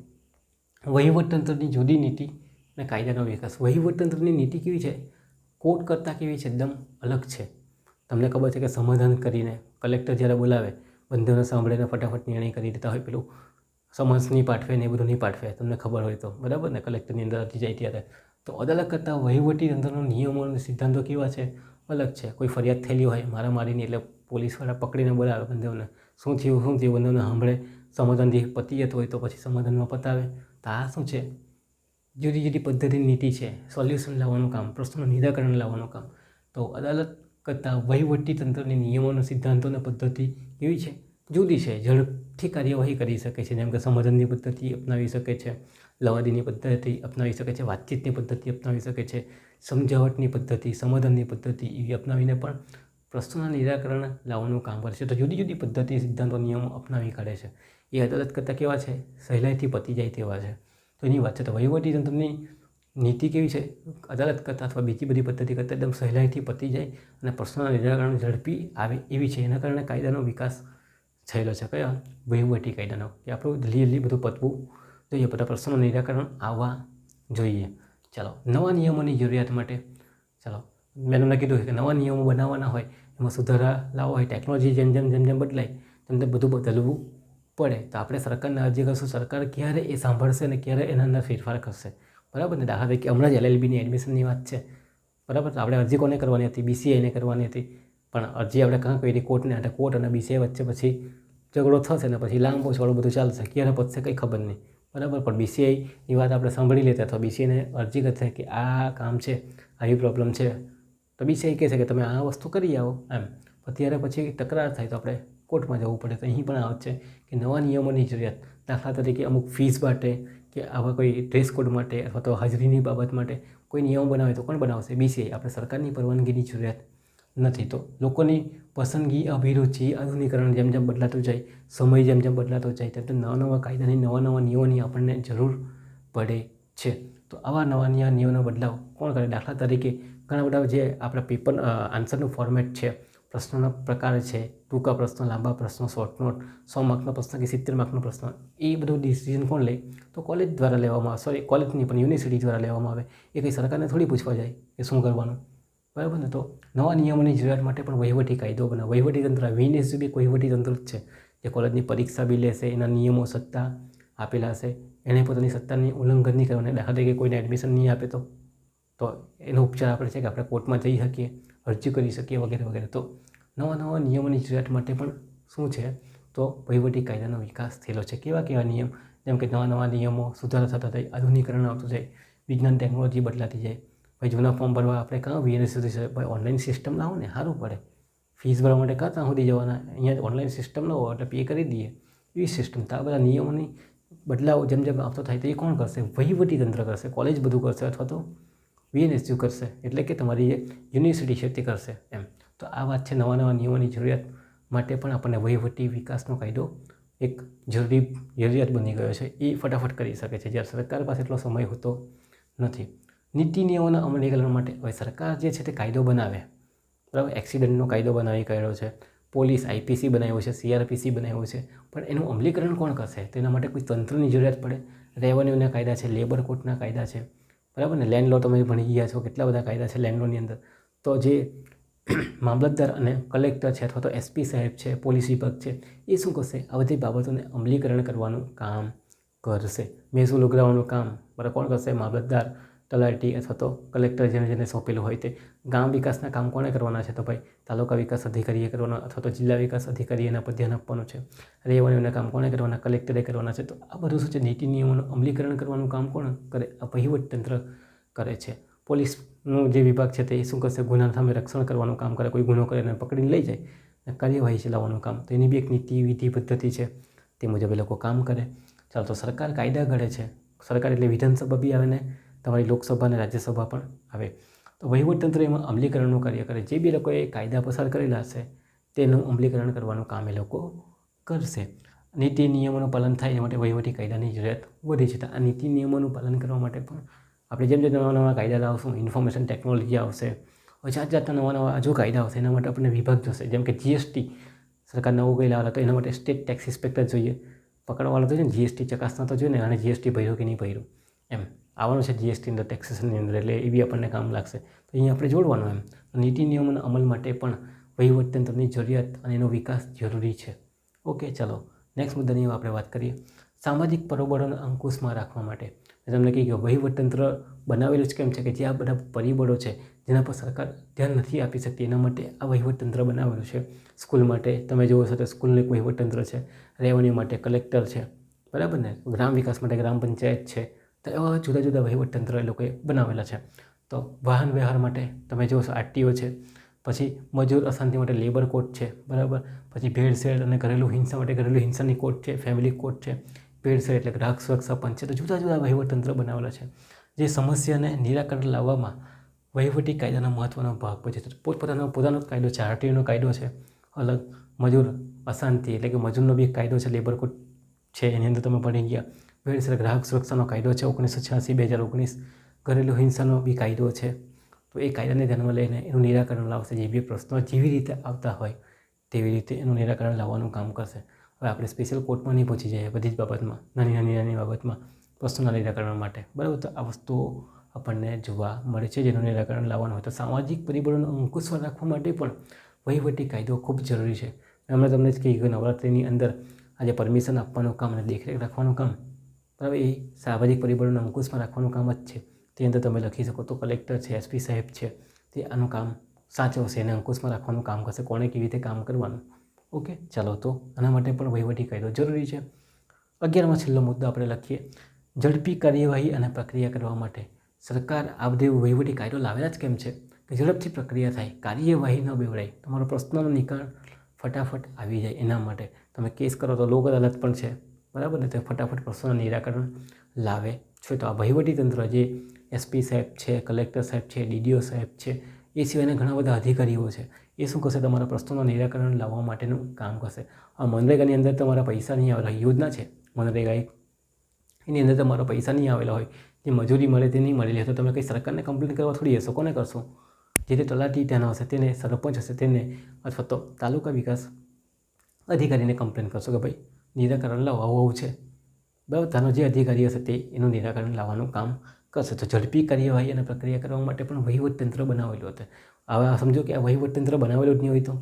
[SPEAKER 1] વહીવટતંત્રની જુદી નીતિ અને કાયદાનો વિકાસ. વહીવટતંત્રની નીતિ કેવી છે? કોર્ટ કરતાં કેવી છે? એકદમ અલગ છે. તમને ખબર છે કે સમાધાન કરીને કલેક્ટર જ્યારે બોલાવે, બંધાને સાંભળીને ફટાફટ નિર્ણય કરી દેતા હોય, પેલું સમન્સ નહીં પાઠવે ને એ બધું નહીં પાઠવે, તમને ખબર હોય તો, બરાબર ને. કલેક્ટરની અંદર અરજી જાય ત્યારે તો અદાલત કરતાં વહીવટીતંત્રના નિયમો અને સિદ્ધાંતો કેવા છે? અલગ છે. કોઈ ફરિયાદ થયેલી હોય મારામારીની, એટલે પોલીસવાળા પકડીને બોલાવે બંધાવને, શું થયું બંધાવને સાંભળે, સમાધાનથી પતી જતું હોય તો પછી સમાધાનમાં પતાવે. તો આ શું છે? જુદી જુદી પદ્ધતિની નીતિ છે. સોલ્યુશન લાવવાનું કામ, પ્રશ્નનું નિરાકરણ લાવવાનું કામ. તો અદાલત કરતાં વહીવટીતંત્રની નિયમોના સિદ્ધાંતો અને પદ્ધતિ કેવી છે? જુદી છે. ઝડપથી કાર્યવાહી કરી શકે છે. જેમ કે સમાધાનની પદ્ધતિ અપનાવી શકે છે, લવાદીની પદ્ધતિ અપનાવી શકે છે, વાતચીતની પદ્ધતિ અપનાવી શકે છે, સમજાવટની પદ્ધતિ, સમાધાનની પદ્ધતિ એવી અપનાવીને પણ પ્રશ્નોના નિરાકરણ લાવવાનું કામ કરે છે. તો જુદી જુદી પદ્ધતિ, સિદ્ધાંતો, નિયમો અપનાવી કાઢે છે. એ અદાલત કરતાં કેવા છે? સહેલાઈથી પતી જાય તેવા છે. તો એની વાત છે. તો વહીવટીતંત્રની નીતિ કેવી છે? અદાલત કરતાં અથવા બીજી બધી પદ્ધતિ કરતાં એકદમ સહેલાઈથી પતી જાય અને પ્રશ્નોના નિરાકરણ ઝડપી આવે એવી છે. એના કારણે કાયદાનો વિકાસ થયેલો છે. કયા? વહીવટી કાયદાનો. કે આપણું જલ્દી બધું પતવું જોઈએ, બધા પ્રશ્નોનું નિરાકરણ આવવા જોઈએ. ચાલો, નવા નિયમોની જરૂરિયાત માટે. ચાલો, મેં તમને કીધું કે નવા નિયમો બનાવવાના હોય, એમાં સુધારા લાવવા હોય, ટેકનોલોજી જેમ જેમ બદલાય તેમ બધું બદલવું પડે. તો આપણે સરકારને અરજી કરશું, સરકાર ક્યારે એ સાંભળશે અને ક્યારે એના અંદર ફેરફાર કરશે, બરાબર ને. દાખલા તરીકે હમણાં જ LLBની એડમિશનની વાત છે, બરાબર. તો આપણે અરજી કોને કરવાની હતી? BCIને કરવાની હતી. પણ અરજી આપણે કાં કરી? કોર્ટને. એટલે કોર્ટ અને BCI વચ્ચે પછી ઝઘડો થશે ને પછી લાંબો ચોળો બધું ચાલશે, ક્યારે પતશે કંઈ ખબર નહીં, બરાબર. પણ BCIની વાત આપણે સાંભળી લેતા અથવા BCIને અરજી કરશે કે આ કામ છે, આવી પ્રોબ્લેમ છે, તો BCI કહે છે કે તમે આ વસ્તુ કરી આવો એમ. ત્યારે પછી તકરાર થાય તો આપણે કોર્ટમાં જવું પડે. તો અહીં પણ આવે છે કે નવા નિયમોની જરૂરિયાત. દાખલા તરીકે અમુક ફીસ માટે કે આવા કોઈ ડ્રેસ કોડ માટે અથવા તો હાજરીની બાબત માટે કોઈ નિયમ બનાવે તો કોણ બનાવશે? BCI. આપણે સરકારની પરવાનગીની જરૂરિયાત નથી. તો લોકોની પસંદગી, અભિરુચિ, આધુનિકરણ જેમ જેમ બદલાતું જાય, સમય જેમ જેમ બદલાતો જાય તેમ નવા કાયદાની, નવા નિયમોની આપણને જરૂર પડે છે. તો આવા નવા નિયમોનો બદલાવ કોણ કરે? દાખલા તરીકે ઘણા બધા જે આપણા પેપર આન્સરનું ફોર્મેટ છે, પ્રશ્નોના પ્રકાર છે, ટૂંકા પ્રશ્નો, લાંબા પ્રશ્નો, શોર્ટ નોટ, 100 માર્કનો પ્રશ્ન કે 70 માર્કનો પ્રશ્ન, એ બધું ડિસિઝન કોણ લે? તો કોલેજ દ્વારા લેવામાં આવે. સોરી, કોલેજની પણ યુનિવર્સિટી દ્વારા લેવામાં આવે. એ કંઈ સરકારને થોડી પૂછવા જાય કે શું કરવાનું, બરાબર ને. તો નવા નિયમોની જરૂરિયાત માટે પણ વહીવટી કાયદો બનાવે. વહીવટીતંત્ર VNSB એક વહીવટીતંત્ર જ છે જે કોલેજની પરીક્ષા બી લેશે, એના નિયમો, સત્તા આપેલા હશે, એને પોતાની સત્તાની ઉલ્લંઘન નહીં કરવાની. દાખલા તરીકે કોઈને એડમિશન નહીં આપે તો એનો ઉપચાર આપણે છે કે આપણે કોર્ટમાં જઈ શકીએ, અરજી કરી શકીએ વગેરે વગેરે. તો નવા નિયમોની જરૂરિયાત માટે પણ શું છે? તો વહીવટી કાયદાનો વિકાસ થયેલો છે. કેવા નિયમ? જેમ કે નવા નિયમો, સુધારા થતા જાય, આધુનિકરણ આવતું જાય, વિજ્ઞાન ટેકનોલોજી બદલાતી જાય. ભાઈ જૂના ફોર્મ ભરવા આપણે કાં VNSB છે, ભાઈ ઓનલાઈન સિસ્ટમ લાવો ને, સારું પડે. ફીસ ભરવા માટે કાં ત્યાં સુધી જવાના? અહીંયા ઓનલાઈન સિસ્ટમ લાવો એટલે પે કરી દઈએ, એવી સિસ્ટમ. તો આ બધા નિયમોની બદલાવ જેમ જેમ આવતો થાય તો એ કોણ કરશે? વહીવટીતંત્ર કરશે. કોલેજ બધું કરશે અથવા તો VNSB કરશે, એટલે કે તમારી જે યુનિવર્સિટી છે તે કરશે એમ. તો આ વાત છે. નવા નિયમોની જરૂરિયાત માટે પણ આપણને વહીવટી વિકાસનો કાયદો એક જરૂરિયાત બની ગયો છે. એ ફટાફટ કરી શકે છે, જ્યારે સરકાર પાસે એટલો સમય હોતો નથી. નીતિ નિયમોના અમલીકરણ માટે હવે સરકાર જે છે તે કાયદો બનાવે, બરાબર. એક્સિડન્ટનો કાયદો બનાવી કાઢ્યો છે, પોલીસ IPC બનાવ્યો છે, CRPC બનાવ્યો છે, પણ એનું અમલીકરણ કોણ કરશે? તો એના માટે કોઈ તંત્રની જરૂરિયાત પડે. રેવન્યુના કાયદા છે, લેબર કોર્ટના કાયદા છે, બરાબર ને. લેન્ડ લો તમે ભણી ગયા છો, કેટલા બધા કાયદા છે લેન્ડ લોની અંદર. તો જે મામલતદાર અને કલેક્ટર છે અથવા તો SP સાહેબ છે, પોલીસ વિભાગ છે, એ શું કરશે? આ બધી બાબતોને અમલીકરણ કરવાનું કામ કરશે. મહેસૂલ ઉઘરાવવાનું કામ બરાબર કોણ કરશે? મામલતદાર, તલાટી અથવા તો કલેક્ટર જેને સોંપેલું હોય તે. ગામ વિકાસના કામ કોણે કરવાના છે? તો ભાઈ તાલુકા વિકાસ અધિકારીએ કરવાના અથવા તો જિલ્લા વિકાસ અધિકારી એના પર ધ્યાન આપવાનું છે. રેવન્યુના કામ કોણે કરવાના? કલેક્ટરે કરવાના છે. તો આ બધું શું છે? નીતિ નિયમોનું અમલીકરણ કરવાનું કામ કોણ કરે? આ વહીવટતંત્ર કરે છે. પોલીસનું જે વિભાગ છે તે શું કરશે? ગુના સામે રક્ષણ કરવાનું કામ કરે. કોઈ ગુનો કરે એને પકડીને લઈ જાય અને કાર્યવાહી ચલાવવાનું કામ, તો એની બી એક નીતિ વિધિ પદ્ધતિ છે, તે મુજબ એ લોકો કામ કરે. ચાલો, તો સરકાર કાયદા ઘડે છે. સરકાર એટલે વિધાનસભા બી આવે ને તમારી લોકસભા અને રાજ્યસભા પણ આવે. તો વહીવટતંત્ર એમાં અમલીકરણનું કાર્ય કરે. જે બી લોકોએ કાયદા પસાર કરેલા હશે તેનું અમલીકરણ કરવાનું કામ એ લોકો કરશે. નીતિ નિયમોનું પાલન થાય એ માટે વહીવટી કાયદાની જરૂરિયાત વધી છે. આ નીતિ નિયમોનું પાલન કરવા માટે પણ આપણે જેમ જેમ નવા નવા કાયદા લાવશું, ઇન્ફોર્મેશન ટેકનોલોજી આવશે, જાત જાતના નવા હજુ કાયદા આવશે, એના માટે આપણને વિભાગ જોશે. જેમ કે જીએસટી સરકાર નવું કંઈ લાવેલા, તો એના માટે સ્ટેટ ટેક્સ ઇન્સ્પેક્ટર જોઈએ, પકડવાળો તો છે ને, જીએસટી ચકાસના તો જોઈએ ને, અને જીએસટી ભર્યો કે નહીં ભર્યું એમ આવવાનું છે જીએસટી અંદર, ટેક્સેશનની અંદર, એટલે એ બી આપણને કામ લાગશે. તો અહીંયા આપણે જોડવાનું એમ. નીતિ નિયમોના અમલ માટે પણ વહીવટતંત્રની જરૂરિયાત અને એનો વિકાસ જરૂરી છે. ઓકે, ચાલો નેક્સ્ટ મુદ્દાની આપણે વાત કરીએ. સામાજિક પરિબળોને અંકુશમાં રાખવા માટે તમને કહી ગયો વહીવટતંત્ર બનાવેલું જ કેમ છે કે જે આ બધા પરિબળો છે જેના પર સરકાર ધ્યાન નથી આપી શકતી, એના માટે આ વહીવટતંત્ર બનાવેલું છે. સ્કૂલ માટે તમે જોવો છો તો સ્કૂલનું એક વહીવટતંત્ર છે, રેવન્યુ માટે કલેક્ટર છે, બરાબર ને, ગ્રામ વિકાસ માટે ગ્રામ પંચાયત છે. તો એવા જુદા જુદા વહીવટતંત્ર એ લોકોએ બનાવેલા છે. તો વાહન વ્યવહાર માટે તમે જોવો છો આરટીઓ છે, પછી મજૂર અશાંતિ માટે લેબર કોડ છે, બરાબર, પછી ભેળસેળ અને ઘરેલું હિંસા માટે ઘરેલું હિંસાની કોડ છે, ફેમિલી કોડ છે, ભેળસેળ એટલે ગ્રાહક સુરક્ષા પંચ છે. તો જુદા જુદા વહીવટતંત્ર બનાવેલા છે જે સમસ્યાને નિરાકરણ લાવવામાં વહીવટી કાયદાનો મહત્ત્વનો ભાગ ભજવે છે. પોતાનો કાયદો છે, આરટીઓનો કાયદો છે અલગ, મજૂર અશાંતિ એટલે કે મજૂરનો બી એક કાયદો છે, લેબર કોડ છે, એની અંદર તમે ભણી ગયા. ભેળસેળ ગ્રાહક સુરક્ષાનો કાયદો છે 1986-2019, ઘરેલું હિંસાનો બી કાયદો છે. તો એ કાયદાને ધ્યાનમાં લઈને એનું નિરાકરણ લાવશે. જે બી પ્રશ્નો જેવી રીતે આવતા હોય તેવી રીતે એનું નિરાકરણ લાવવાનું કામ કરશે. હવે આપણે સ્પેશિયલ કોર્ટમાં નહીં પહોંચી જઈએ બધી જ બાબતમાં, નાની બાબતમાં પ્રશ્નોના નિરાકરણ માટે, બરાબર. તો આ વસ્તુઓ આપણને જોવા મળે છે જેનું નિરાકરણ લાવવાનું હોય. તો સામાજિક પરિબળોનો અંકુશમાં રાખવા માટે પણ વહીવટી કાયદો ખૂબ જરૂરી છે. હમણાં તમને જ કહ્યું કે નવરાત્રિની અંદર આજે પરમિશન આપવાનું કામ અને દેખરેખ રાખવાનું કામ, બરાબર, એ સામાજિક પરિબળોના અંકુશમાં રાખવાનું કામ જ છે. તે અંદર તમે લખી શકો તો કલેક્ટર છે, એસપી સાહેબ છે, તે આનું કામ સાચવશે એને અંકુશમાં રાખવાનું કામ કરશે, કોણે કેવી રીતે કામ કરવાનું. ઓકે, ચાલો, તો આના માટે પણ વહીવટી કાયદો જરૂરી છે. 11માં છેલ્લો મુદ્દો આપણે લખીએ. ઝડપી કાર્યવાહી અને પ્રક્રિયા કરવા માટે સરકાર આ બધે વહીવટી કાયદો લાવેલા જ કેમ છે કે ઝડપથી પ્રક્રિયા થાય, કાર્યવાહી ન બેવડાય, તમારો પ્રશ્નનો નિકાલ ફટાફટ આવી જાય. એના માટે તમે કેસ કરો તો લોક અદાલત પણ છે, બરાબર ને, તે ફટાફટ પ્રશ્નોનું નિરાકરણ લાવે છે. તો આ વહીવટીતંત્ર જે એસપી સાહેબ છે, કલેક્ટર સાહેબ છે, ડીડીઓ સાહેબ છે, એ સિવાયના ઘણા બધા અધિકારીઓ છે, એ શું કરશે, તમારા પ્રશ્નોનું નિરાકરણ લાવવા માટેનું કામ કરશે. આ મનરેગાની અંદર તમારા પૈસા નહીં આવેલા, યોજના છે મનરેગા એક, એની અંદર તમારા પૈસા નહીં આવેલા હોય, જે મજૂરી મળે તે નહીં મળેલી હોય, તો તમે કંઈ સરકારને કમ્પ્લેન કરવા થોડી હશો, કોને કરશો? જે તે તલાટી ત્યાંના હશે તેને, સરપંચ હશે તેને, અથવા તો તાલુકા વિકાસ અધિકારીને કમ્પ્લેન કરશો કે ભાઈ નિરાકરણ લાવો, આવું છે, બરાબર. ત્યાંનો જે અધિકારી હશે તે એનું નિરાકરણ લાવવાનું કામ કરશે. તો ઝડપી કાર્યવાહી અને પ્રક્રિયા કરવા માટે પણ વહીવટતંત્ર બનાવેલું હતું. હવે સમજો કે આ વહીવટતંત્ર બનાવેલું જ નહીં હોય તો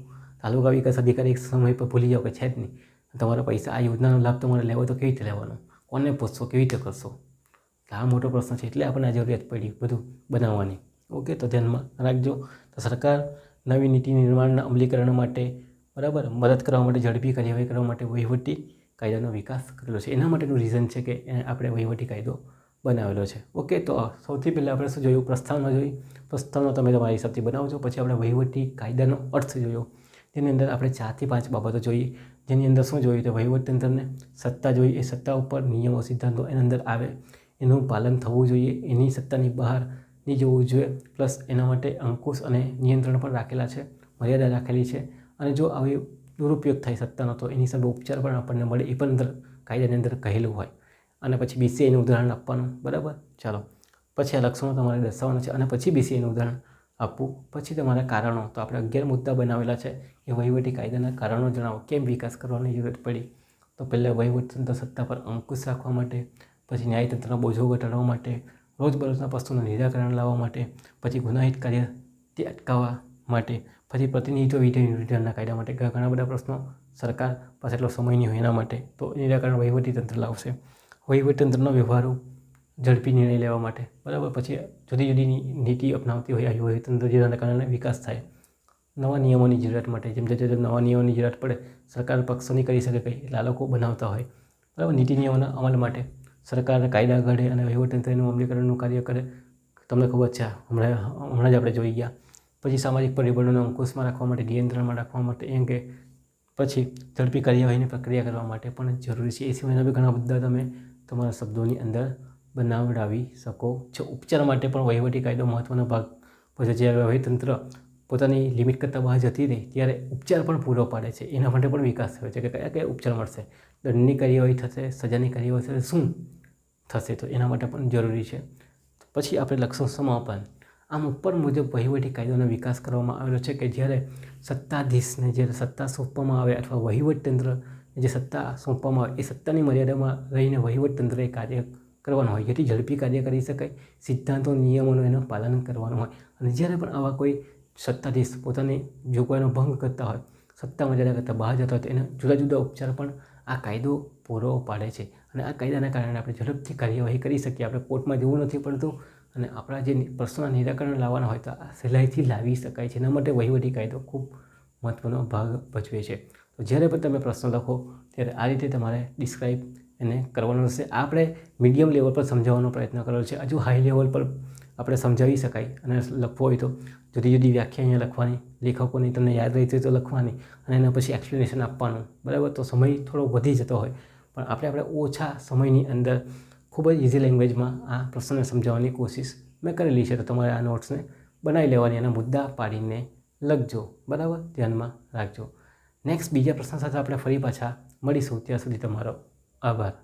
[SPEAKER 1] તાલુકા વિકાસ અધિકારી એક સમય પર ભૂલી જાઓ કે છે જ નહીં, તમારા પૈસા આ યોજનાનો લાભ તમારે લેવો તો કેવી રીતે લેવાનો, કોને પૂછશો, કેવી રીતે કરશો? આ મોટો પ્રશ્ન છે, એટલે આપણને આ જરૂરિયાત પડી બધું બનાવવાની. ઓકે, તો ધ્યાનમાં રાખજો. તો સરકાર નવી નીતિ નિર્માણના અમલીકરણ માટે, બરાબર, મદદ કરવા માટે, ઝડપી કાર્યવાહી કરવા માટે વહીવટી કાયદાનો વિકાસ કરેલો છે. એના માટેનું રીઝન છે કે આપણે વહીવટી કાયદો બનાવેલો છે. ઓકે, તો સૌથી પહેલાં આપણે શું જોયું? પ્રસ્તાવના જોઈ. પ્રસ્તાવના તમે તમારા હિસાબથી બનાવજો. પછી આપણે વહીવટી કાયદાનો અર્થ જોયો, તેની અંદર આપણે 4 થી 5 બાબતો જોઈએ. જેની અંદર શું જોયું? તો વહીવટતંત્રને સત્તા જોઈએ, એ સત્તા ઉપર નિયમો સિદ્ધાંતો એની અંદર આવે, એનું પાલન થવું જોઈએ, એની સત્તાની બહાર નહીં જવું જોઈએ, પ્લસ એના માટે અંકુશ અને નિયંત્રણ પણ રાખેલા છે, મર્યાદા રાખેલી છે. અને જો આવી દુરુપયોગ થાય સત્તાનો તો એની સામે ઉપચાર પણ આપણને મળે, એ પણ અંદર કાયદાની અંદર કહેલું હોય. અને પછી બીસીઆઈનું ઉદાહરણ આપવાનું, બરાબર. ચાલો, પછી આ લક્ષણો તમારે દર્શાવવાના છે અને પછી બીસીઆઈનું ઉદાહરણ આપવું. પછી તમારા કારણો, તો આપણે 11 મુદ્દા બનાવેલા છે, એ વહીવટી કાયદાના કારણો જણાવો, કેમ વિકાસ કરવાની જરૂરત પડી. તો પહેલાં વહીવટતંત્ર સત્તા પર અંકુશ રાખવા માટે, પછી ન્યાયતંત્રનો બોજો ઘટાડવા માટે, રોજબરોજના પ્રશ્નોનું નિરાકરણ લાવવા માટે, પછી ગુનાહિત કાર્ય તે અટકાવવા માટે, પછી પ્રતિનિધિત્વ વિધાનના કાયદા માટે. ઘણા બધા પ્રશ્નો સરકાર પાસે એટલો સમય નહીં હોય એના માટે, તો નિરાકરણ વહીવટીતંત્ર લાવશે. વહીવટીતંત્રનો વ્યવહારો ઝડપી નિર્ણય લેવા માટે, બરાબર. પછી જુદી જુદી નીતિ અપનાવતી હોય આ વહીવટીતંત્ર, જેના કારણે વિકાસ થાય. નવા નિયમોની જરૂરિયાત માટે, જેમ જે નવા નિયમોની જરૂરિયાત પડે, સરકાર પક્ષો નહીં કરી શકે કંઈ, એટલે આ લોકો બનાવતા હોય, બરાબર. નીતિ નિયમોના અમલ માટે સરકાર કાયદા ઘડે અને વહીવટતંત્ર એનું અમલીકરણનું કાર્ય કરે. તમને ખબર છે, હમણાં જ આપણે જોઈ ગયા પછી સામાજિક પરિબળોને અંકુશમાં રાખવા માટે, નિયંત્રણમાં રાખવા માટે, એમ કે પછી ઝડપી કાર્યવાહીની પ્રક્રિયા કરવા માટે પણ જરૂરી છે. એ સિવાયના બી ઘણા બધા તમે તમારા શબ્દોની અંદર બનાવડાવી શકો છો. ઉપચાર માટે પણ વહીવટી કાયદો મહત્ત્વનો ભાગ ભજવે છે. જ્યારે વહીવટીતંત્ર પોતાની લિમિટ કરતાં બહાર જતી રહે ત્યારે ઉપચાર પણ પૂરો પાડે છે. એના માટે પણ વિકાસ થયો છે કે કયા કયા ઉપચાર મળશે, દંડની કાર્યવાહી થશે, સજાની કાર્યવાહી થશે, શું થશે, તો એના માટે પણ જરૂરી છે. પછી આપણે લક્ષણ સમાપન. આમ ઉપર મુજબ વહીવટી કાયદોનો વિકાસ કરવામાં આવેલો છે કે જ્યારે સત્તાધીશને જ્યારે સત્તા સોંપવામાં આવે અથવા વહીવટતંત્ર જે સત્તા સોંપવામાં આવે એ સત્તાની મર્યાદામાં રહીને વહીવટતંત્રએ કાર્ય કરવાનું હોય, જેથી ઝડપી કાર્ય કરી શકાય, સિદ્ધાંતો નિયમોનું એનું પાલન કરવાનું હોય. અને જ્યારે પણ આવા કોઈ સત્તાધીશ પોતાની જોગવાઈનો ભંગ કરતા હોય, સત્તા મર્યાદા કરતાં બહાર જતા હોય, તો એના જુદા જુદા ઉપચાર પણ આ કાયદો પૂરો પાડે છે. અને આ કાયદાના કારણે આપણે ઝડપથી કાર્યવાહી કરી શકીએ. આપણે કોર્ટમાં જવું નથી પડતું અને આપણા જે પ્રશ્નોના નિરાકરણ લાવવાના હોય તો આ સહેલાઈથી લાવી શકાય છે. એના માટે વહીવટી કાયદો ખૂબ મહત્ત્વનો ભાગ ભજવે છે. તો જ્યારે પણ તમે પ્રશ્ન લખો ત્યારે આ રીતે તમારે ડિસ્ક્રાઇબ એને કરવાનું રહેશે. આપણે મીડિયમ લેવલ પર સમજાવવાનો પ્રયત્ન કરેલો છે. હજુ હાઈ લેવલ પર આપણે સમજાવી શકાય અને લખવો હોય તો જુદી જુદી વ્યાખ્યા અહીંયા લખવાની, લેખકોની તમને યાદ રહેતી તો લખવાની અને એના પછી એક્સપ્લેનેશન આપવાનું, બરાબર. તો સમય થોડો વધી જતો હોય પણ આપણે ઓછા સમયની અંદર ખૂબ જ ઇઝી લેંગ્વેજમાં આ પ્રશ્નને સમજાવવાની કોશિશ મેં કરેલી છે. તો તમારે આ નોટ્સને બનાવી લેવાની અને મુદ્દા પાડીને લખજો, બરાબર. ધ્યાનમાં રાખજો. નેક્સ્ટ બીજા પ્રશ્ન સાથે આપણે ફરી પાછા મળીશું. ત્યાં સુધી તમારો આભાર.